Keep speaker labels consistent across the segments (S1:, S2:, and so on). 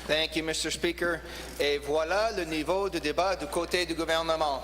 S1: Thank you, Mr. Speaker. Et voilà le niveau de débat du côté du gouvernement.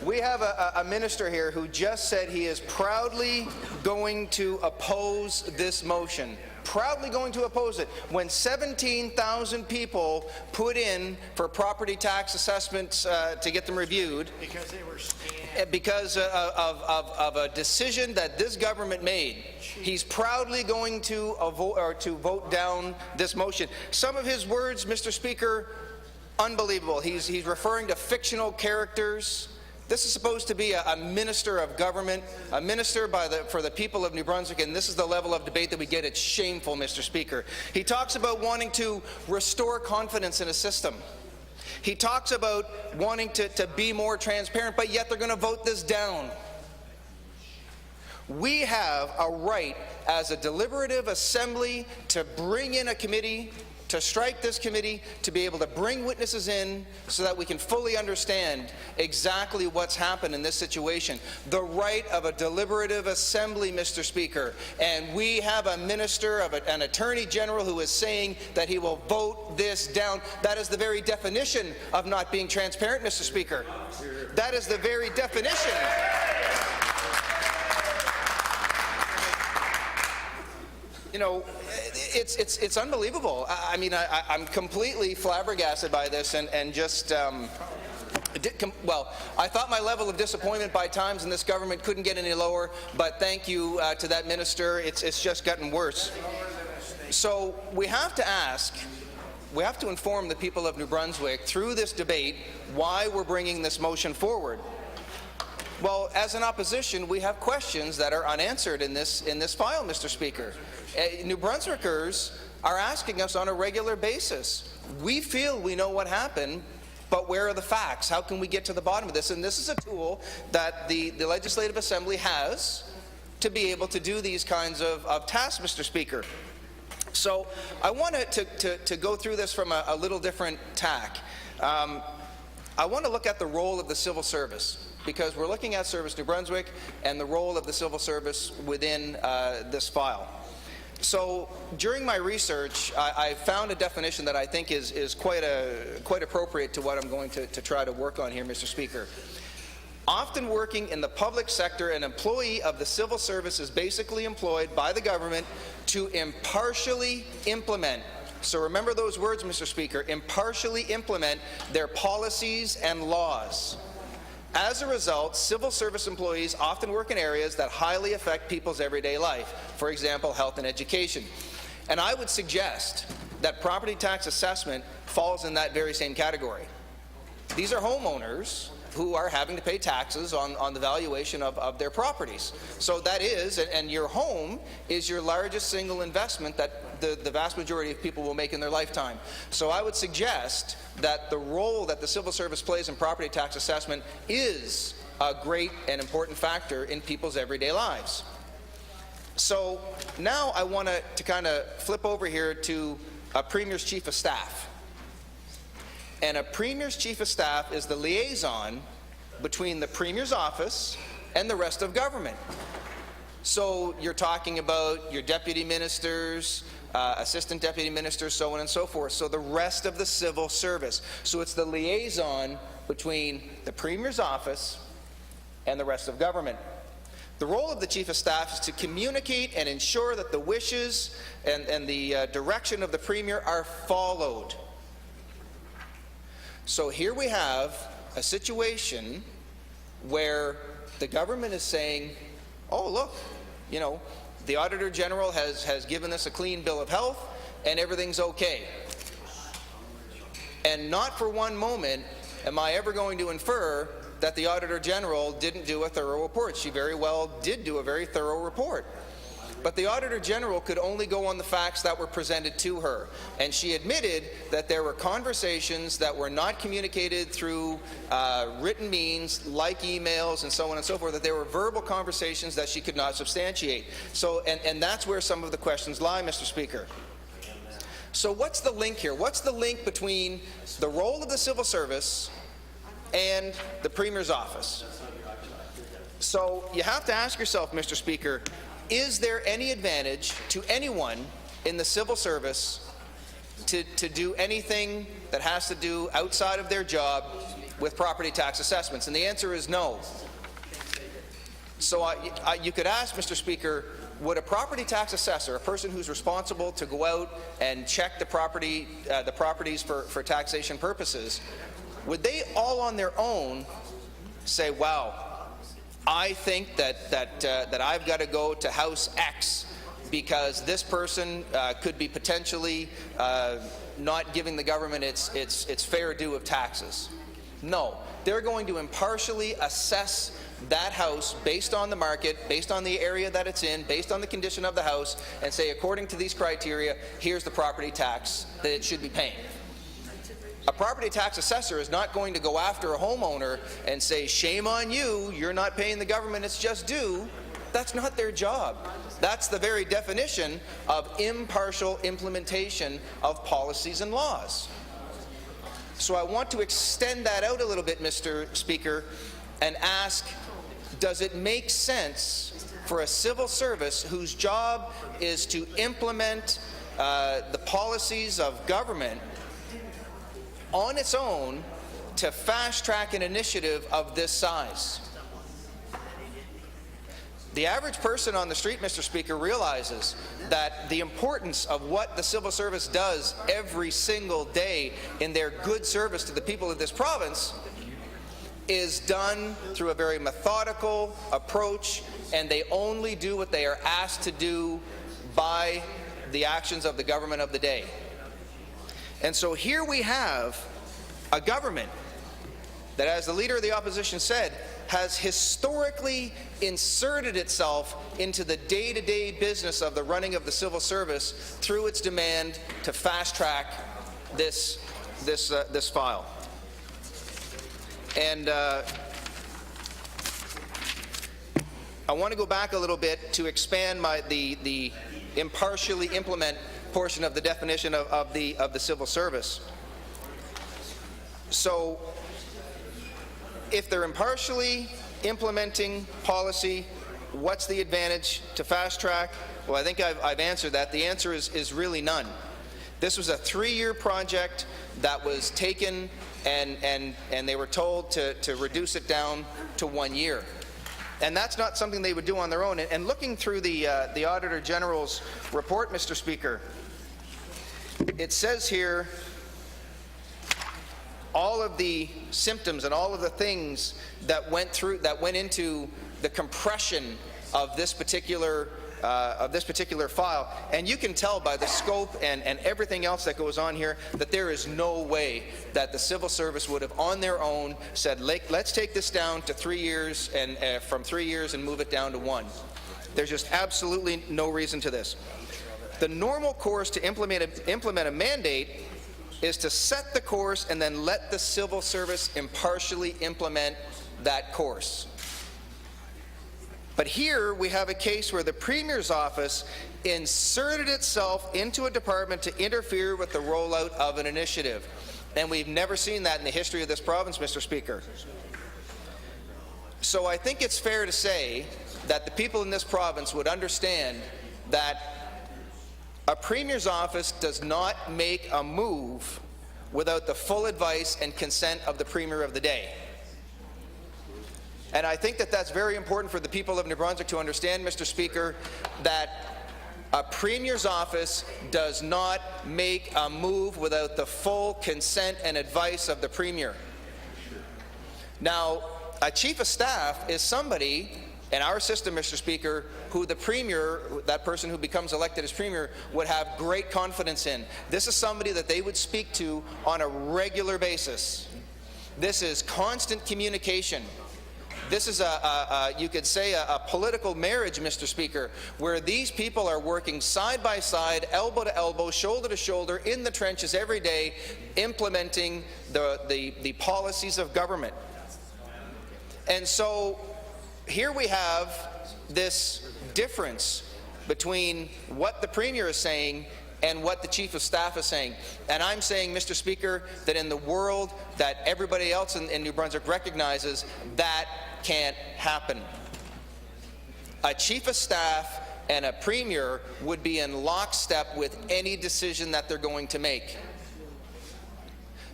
S1: We have a minister here who just said he is proudly going to oppose this motion. Proudly going to oppose it when 17,000 people put in for property tax assessments to get them reviewed
S2: because they were scammed.
S1: Because of a decision that this government made. He's proudly going to vote down this motion. Some of his words, Mr. Speaker, unbelievable. He's referring to fictional characters. This is supposed to be a minister of government, a minister for the people of New Brunswick, and this is the level of debate that we get. It's shameful, Mr. Speaker. He talks about wanting to restore confidence in a system. He talks about wanting to be more transparent, but yet they're going to vote this down. We have a right as a deliberative assembly to bring in a committee, to strike this committee, to be able to bring witnesses in so that we can fully understand exactly what's happened in this situation. The right of a deliberative assembly, Mr. Speaker. And we have a minister, an attorney general who is saying that he will vote this down. That is the very definition of not being transparent, Mr. Speaker. That is the very definition. You know, it's unbelievable. I mean, I'm completely flabbergasted by this, and just well, I thought my level of disappointment by times in this government couldn't get any lower, but thank you to that minister. It's just gotten worse. So we have to ask, we have to inform the people of New Brunswick through this debate why we're bringing this motion forward. Well, as an opposition, we have questions that are unanswered in this file, Mr. Speaker. New Brunswickers are asking us on a regular basis. We feel we know what happened, but where are the facts? How can we get to the bottom of this? And this is a tool that the Legislative Assembly has to be able to do these kinds of tasks, Mr. Speaker. So I wanted to go through this from a little different tack. I want to look at the role of the civil service, because we're looking at Service New Brunswick and the role of the civil service within this file. So during my research, I found a definition that I think is quite appropriate to what I'm going to try to work on here, Mr. Speaker. Often working in the public sector, an employee of the civil service is basically employed by the government to impartially implement. So remember those words, Mr. Speaker, impartially implement their policies and laws. As a result, civil service employees often work in areas that highly affect people's everyday life, for example, health and education. And I would suggest that property tax assessment falls in that very same category. These are homeowners who are having to pay taxes on the valuation of their properties. So that is, and your home is your largest single investment that the vast majority of people will make in their lifetime. So I would suggest that the role that the civil service plays in property tax assessment is a great and important factor in people's everyday lives. So now I want to kind of flip over here to a Premier's Chief of Staff. And a Premier's Chief of Staff is the liaison between the Premier's office and the rest of government. So you're talking about your deputy ministers, assistant deputy ministers, so on and so forth. So the rest of the civil service. So it's the liaison between the Premier's office and the rest of government. The role of the Chief of Staff is to communicate and ensure that the wishes and the direction of the Premier are followed. So here we have a situation where the government is saying, oh look, you know, the Auditor General has given us a clean bill of health and everything's okay. And not for one moment am I ever going to infer that the Auditor General didn't do a thorough report. She very well did do a very thorough report. But the Auditor General could only go on the facts that were presented to her. And she admitted that there were conversations that were not communicated through written means, like emails and so on and so forth, that there were verbal conversations that she could not substantiate. So, and that's where some of the questions lie, Mr. Speaker. So what's the link here? What's the link between the role of the civil service and the Premier's office? So you have to ask yourself, Mr. Speaker, is there any advantage to anyone in the civil service to do anything that has to do outside of their job with property tax assessments? And the answer is no. So you could ask, Mr. Speaker, would a property tax assessor, a person who's responsible to go out and check the properties for taxation purposes, would they all on their own say, wow, I think that I've got to go to house X because this person could be potentially not giving the government its fair due of taxes? No. They're going to impartially assess that house based on the market, based on the area that it's in, based on the condition of the house, and say, according to these criteria, here's the property tax that it should be paying. A property tax assessor is not going to go after a homeowner and say, shame on you, you're not paying the government its just due. That's not their job. That's the very definition of impartial implementation of policies and laws. So I want to extend that out a little bit, Mr. Speaker, and ask, does it make sense for a civil service whose job is to implement the policies of government on its own to fast-track an initiative of this size? The average person on the street, Mr. Speaker, realizes that the importance of what the civil service does every single day in their good service to the people of this province is done through a very methodical approach, and they only do what they are asked to do by the actions of the government of the day. And so here we have a government that, as the Leader of the Opposition said, has historically inserted itself into the day-to-day business of the running of the civil service through its demand to fast-track this file. And I want to go back a little bit to expand the impartially implement portion of the definition of the civil service. So, if they're impartially implementing policy, what's the advantage to fast track? Well, I think I've answered that. The answer is really none. This was a 3-year project that was taken, and they were told to reduce it down to 1 year. And that's not something they would do on their own. And looking through the Auditor General's report, Mr. Speaker, it says here all of the symptoms and all of the things that went into the compression of this particular file. And you can tell by the scope and everything else that goes on here that there is no way that the civil service would have on their own said, let's take this down to 3 years, and from 3 years and move it down to 1. There's just absolutely no reason to this. The normal course to implement a mandate is to set the course and then let the civil service impartially implement that course. But here we have a case where the Premier's office inserted itself into a department to interfere with the rollout of an initiative. And we've never seen that in the history of this province, Mr. Speaker. So I think it's fair to say that the people in this province would understand that a Premier's office does not make a move without the full advice and consent of the Premier of the day. And I think that that's very important for the people of New Brunswick to understand, Mr. Speaker, that a Premier's office does not make a move without the full consent and advice of the Premier. Now, a Chief of Staff is somebody in our system, Mr. Speaker, who the Premier, that person who becomes elected as Premier, would have great confidence in. This is somebody that they would speak to on a regular basis. This is constant communication. This is you could say a political marriage, Mr. Speaker, where these people are working side by side, elbow to elbow, shoulder to shoulder, in the trenches every day, implementing the policies of government. And so here we have this difference between what the Premier is saying and what the Chief of Staff is saying. And I'm saying, Mr. Speaker, that in the world that everybody else in New Brunswick recognizes, that can't happen. A Chief of Staff and a premier would be in lockstep with any decision that they're going to make.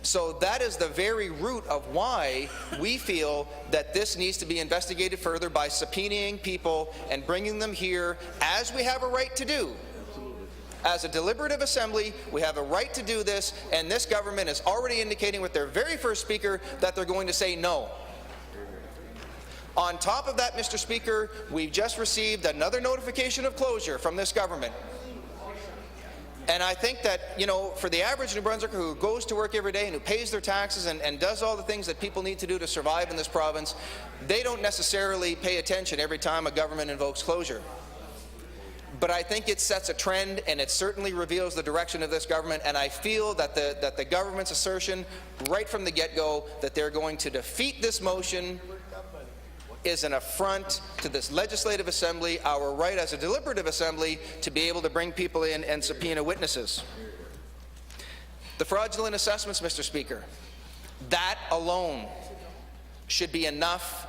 S1: So that is the very root of why we feel that this needs to be investigated further by subpoenaing people and bringing them here, as we have a right to do. As a deliberative assembly, we have a right to do this, and this government is already indicating with their very first speaker that they're going to say no. On top of that, Mr. Speaker, we've just received another notification of closure from this government. And I think that, you know, for the average New Brunswicker who goes to work every day and who pays their taxes and does all the things that people need to do to survive in this province, they don't necessarily pay attention every time a government invokes closure. But I think it sets a trend, and it certainly reveals the direction of this government, and I feel that the government's assertion right from the get-go that they're going to defeat this motion is an affront to this legislative assembly, our right as a deliberative assembly to be able to bring people in and subpoena witnesses. The fraudulent assessments, Mr. Speaker, that alone should be enough,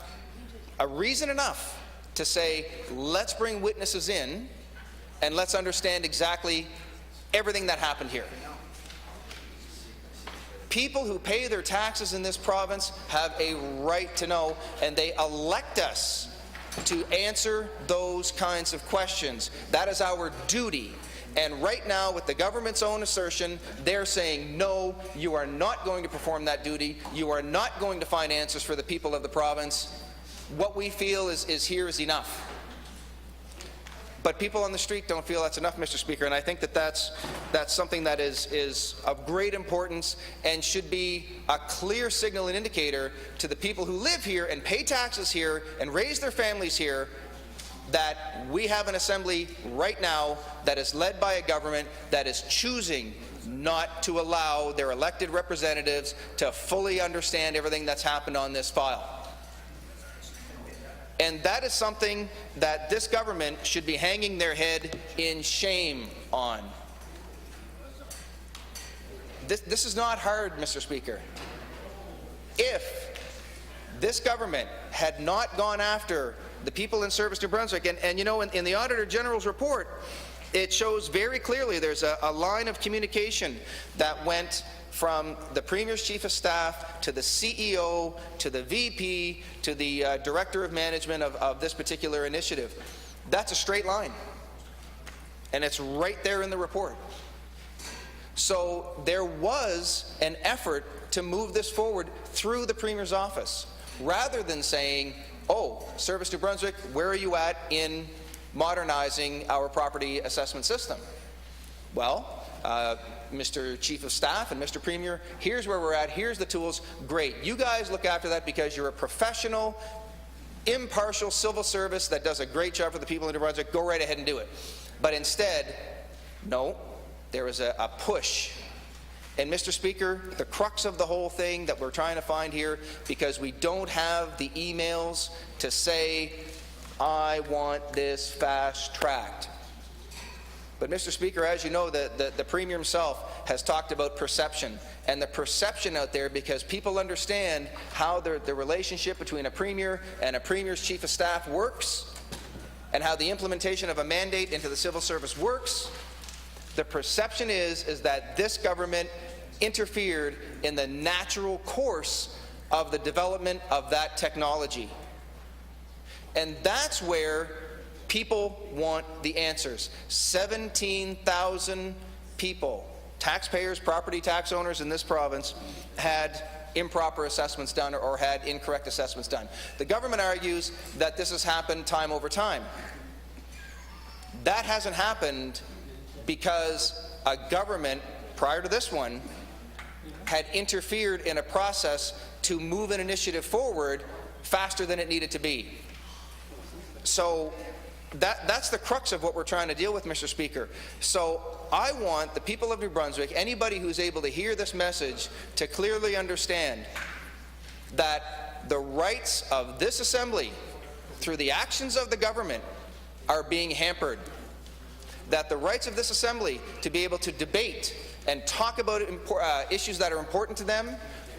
S1: a reason enough to say, let's bring witnesses in and let's understand exactly everything that happened here. People who pay their taxes in this province have a right to know, and they elect us to answer those kinds of questions. That is our duty. And right now, with the government's own assertion, they're saying, no, you are not going to perform that duty. You are not going to find answers for the people of the province. What we feel is here is enough. But people on the street don't feel that's enough, Mr. Speaker, and I think that that's something that is of great importance and should be a clear signal and indicator to the people who live here and pay taxes here and raise their families here that we have an assembly right now that is led by a government that is choosing not to allow their elected representatives to fully understand everything that's happened on this file. And that is something that this government should be hanging their head in shame on. This is not hard, Mr. Speaker. If this government had not gone after the people in Service New Brunswick, and you know, in the Auditor General's report, it shows very clearly there's a line of communication that went from the Premier's Chief of Staff to the CEO to the VP to the Director of Management of this particular initiative. That's a straight line. And it's right there in the report. So there was an effort to move this forward through the Premier's office, rather than saying, oh, Service New Brunswick, where are you at in modernizing our property assessment system? Well, Mr. Chief of Staff and Mr. Premier, here's where we're at, here's the tools, great. You guys look after that because you're a professional, impartial civil service that does a great job for the people in New Brunswick, go right ahead and do it. But instead, no, there was a push. And Mr. Speaker, the crux of the whole thing that we're trying to find here, because we don't have the emails to say, I want this fast-tracked. But Mr. Speaker, as you know, the Premier himself has talked about perception, and the perception out there, because people understand how the relationship between a Premier and a Premier's Chief of Staff works, and how the implementation of a mandate into the civil service works. The perception is that this government interfered in the natural course of the development of that technology. And that's where people want the answers. 17,000 people, taxpayers, property tax owners in this province, had improper assessments done or had incorrect assessments done. The government argues that this has happened time over time. That hasn't happened because a government, prior to this one, had interfered in a process to move an initiative forward faster than it needed to be. So that's the crux of what we're trying to deal with, Mr. Speaker. So I want the people of New Brunswick, anybody who's able to hear this message, to clearly understand that the rights of this assembly, through the actions of the government, are being hampered. That the rights of this assembly to be able to debate and talk about issues that are important to them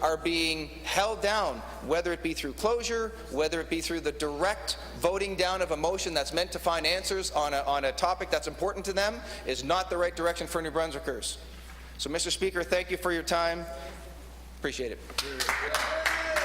S1: are being held down, whether it be through closure, whether it be through the direct voting down of a motion that's meant to find answers on a topic that's important to them, is not the right direction for New Brunswickers. So, Mr. Speaker, thank you for your time. Appreciate it.